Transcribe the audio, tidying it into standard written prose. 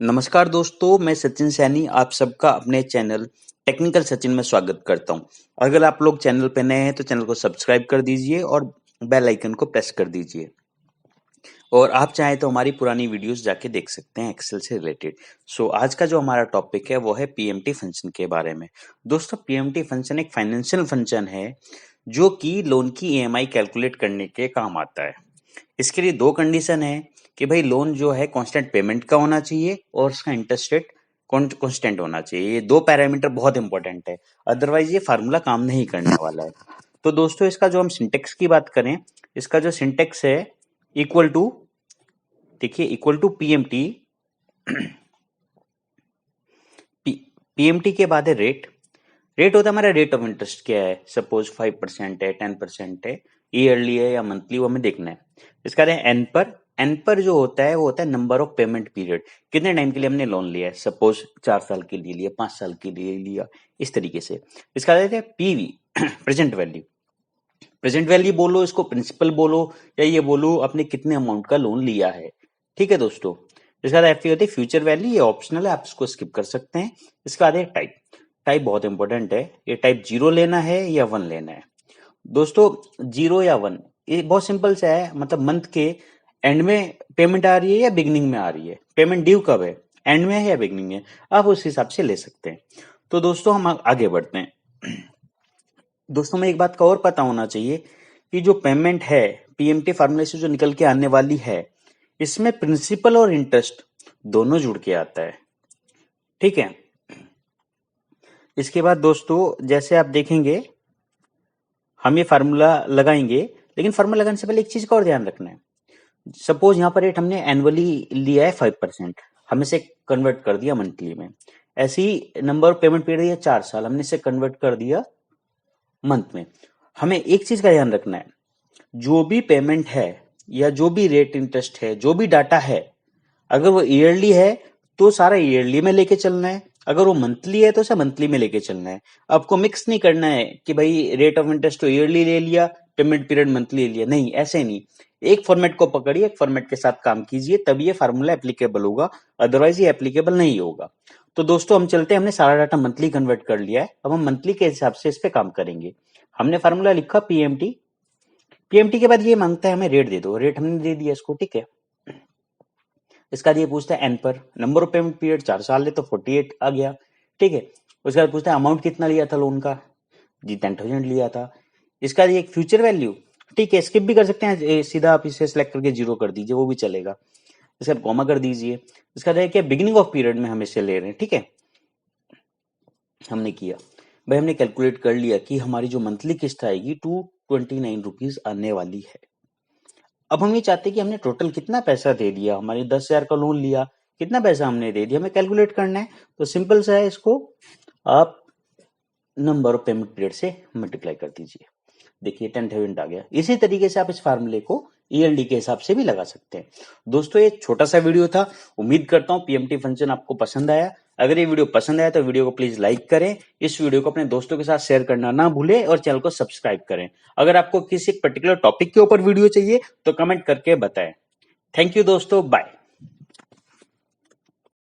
नमस्कार दोस्तों, मैं सचिन सैनी आप सबका अपने चैनल टेक्निकल सचिन में स्वागत करता हूं। अगर आप लोग चैनल पे नए हैं तो चैनल को सब्सक्राइब कर दीजिए और बेल आइकन को प्रेस कर दीजिए। और आप चाहें तो हमारी पुरानी वीडियोस जाके देख सकते हैं एक्सेल से रिलेटेड। आज का जो हमारा टॉपिक है वो है पीएमटी फंक्शन के बारे में। दोस्तों, पीएमटी फंक्शन एक फाइनेंशियल फंक्शन है जो कि लोन की ईएमआई कैलकुलेट करने के काम आता है। इसके लिए दो कंडीशन है कि भाई लोन जो है कांस्टेंट पेमेंट का होना चाहिए और उसका इंटरेस्ट रेट कांस्टेंट होना चाहिए। ये दो पैरामीटर बहुत इंपॉर्टेंट है, अदरवाइज ये फार्मूला काम नहीं करने वाला है। तो दोस्तों, इसका जो हम सिंटेक्स की बात करें, इसका जो सिंटेक्स है इक्वल टू, देखिए इक्वल टू पीएमटी। पीएमटी के बाद है रेट। रेट होता है हमारा रेट ऑफ इंटरेस्ट क्या है, सपोज 5% है, 10% है, ईयरली है या मंथली, वो हमें देखना है। इसका है एन पर। एन पर जो होता है वो होता है नंबर ऑफ पेमेंट पीरियड, कितने टाइम के लिए हमने लोन लिया है, सपोज 4 साल के लिए लिया, 5 साल के लिए लिया, इस तरीके से। इसका है PV, present value. Present value बोलो, इसको प्रिंसिपल बोलो, या ये बोलो आपने कितने अमाउंट का लोन लिया है। ठीक है दोस्तों। इसका एफ होती है फ्यूचर वैल्यू, ये ऑप्शनल है, आप इसको स्किप कर सकते हैं। इसका है टाइप। टाइप बहुत इंपॉर्टेंट है, ये टाइप 0 लेना है या 1 लेना है। दोस्तों 0 या 1 ये बहुत सिंपल सा है, मतलब मंथ के एंड में पेमेंट आ रही है या बिगनिंग में आ रही है, पेमेंट ड्यू कब है, एंड में है या बिगनिंग में, आप उस हिसाब से ले सकते हैं। तो दोस्तों हम आगे बढ़ते हैं। दोस्तों में एक बात का और पता होना चाहिए कि जो पेमेंट है पीएमटी फार्मूले से जो निकल के आने वाली है, इसमें प्रिंसिपल और इंटरेस्ट दोनों जुड़ के आता है। ठीक है। इसके बाद दोस्तों जैसे आप देखेंगे हम ये फार्मूला लगाएंगे, लेकिन फार्मूला लगाने से पहले एक चीज का और ध्यान रखना है। सपोज यहाँ पर रेट हमने एनुअली लिया है 5%, हमने इसे कन्वर्ट कर दिया मंथली में। ऐसे ही नंबर ऑफ पेमेंट पीरियड है 4 साल, हमने इसे कन्वर्ट कर दिया मंथ में। हमें एक चीज का ध्यान रखना है, जो भी पेमेंट है या जो भी रेट इंटरेस्ट है, जो भी डाटा है, अगर वो ईयरली है तो सारा ईयरली में लेके चलना है, अगर वो मंथली है तो उसे मंथली में लेके चलना है। आपको मिक्स नहीं करना है कि भाई रेट ऑफ इंटरेस्ट तो ईयरली ले लिया, पेमेंट पीरियड मंथली ले लिया, नहीं, ऐसे नहीं। एक फॉर्मेट को पकड़िए, एक फॉर्मेट के साथ काम कीजिए, तभी ये फार्मूला एप्लीकेबल होगा, अदरवाइज ये एप्लीकेबल नहीं होगा। तो दोस्तों हम चलते हैं, हमने सारा डाटा मंथली कन्वर्ट कर लिया है, अब हम मंथली के हिसाब से इस पे काम करेंगे। हमने फार्मूला लिखा पीएमटी। पीएमटी के बाद ये मांगता है हमें रेट दे दो, रेट हमने दे दिया इसको। ठीक है। इसका ये पूछता है एन पर, नंबर ऑफ पेमेंट पीरियड 4 साल है तो 48 आ गया। ठीक है। उसके बाद पूछता है अमाउंट कितना लिया था लोन का, जी 10,000 लिया था। इसका ये एक फ्यूचर वैल्यू, ठीक है, स्किप भी कर सकते हैं, सीधा आप इसे सिलेक्ट करके 0 कर दीजिए, वो भी चलेगा। इसका कॉमा कर दीजिए। इसका क्या बिगिनिंग ऑफ पीरियड में हम इसे ले रहे हैं। ठीक है। हमने किया भाई, हमने कैलकुलेट कर लिया कि हमारी जो मंथली किस्त आएगी 229 रुपीज आने वाली है। अब हम ये चाहते हैं कि हमने टोटल कितना पैसा दे दिया, हमारे 10,000 का लोन लिया, कितना पैसा हमने दे दिया, हमें कैलकुलेट करना है। तो सिंपल सा है, इसको आप नंबर ऑफ पेमेंट पीरियड से मल्टीप्लाई कर दीजिए। देखिए 10,000 आ गया। इसी तरीके से आप इस फार्मूले को ईयरली के हिसाब से भी लगा सकते हैं। दोस्तों ये छोटा सा वीडियो था, उम्मीद करता हूं पीएमटी फंक्शन आपको पसंद आया। अगर ये वीडियो पसंद आया तो वीडियो को प्लीज लाइक करें, इस वीडियो को अपने दोस्तों के साथ शेयर करना ना भूलें और चैनल को सब्सक्राइब करें। अगर आपको किसी पर्टिकुलर टॉपिक के ऊपर वीडियो चाहिए तो कमेंट करके बताएं। थैंक यू दोस्तों, बाय।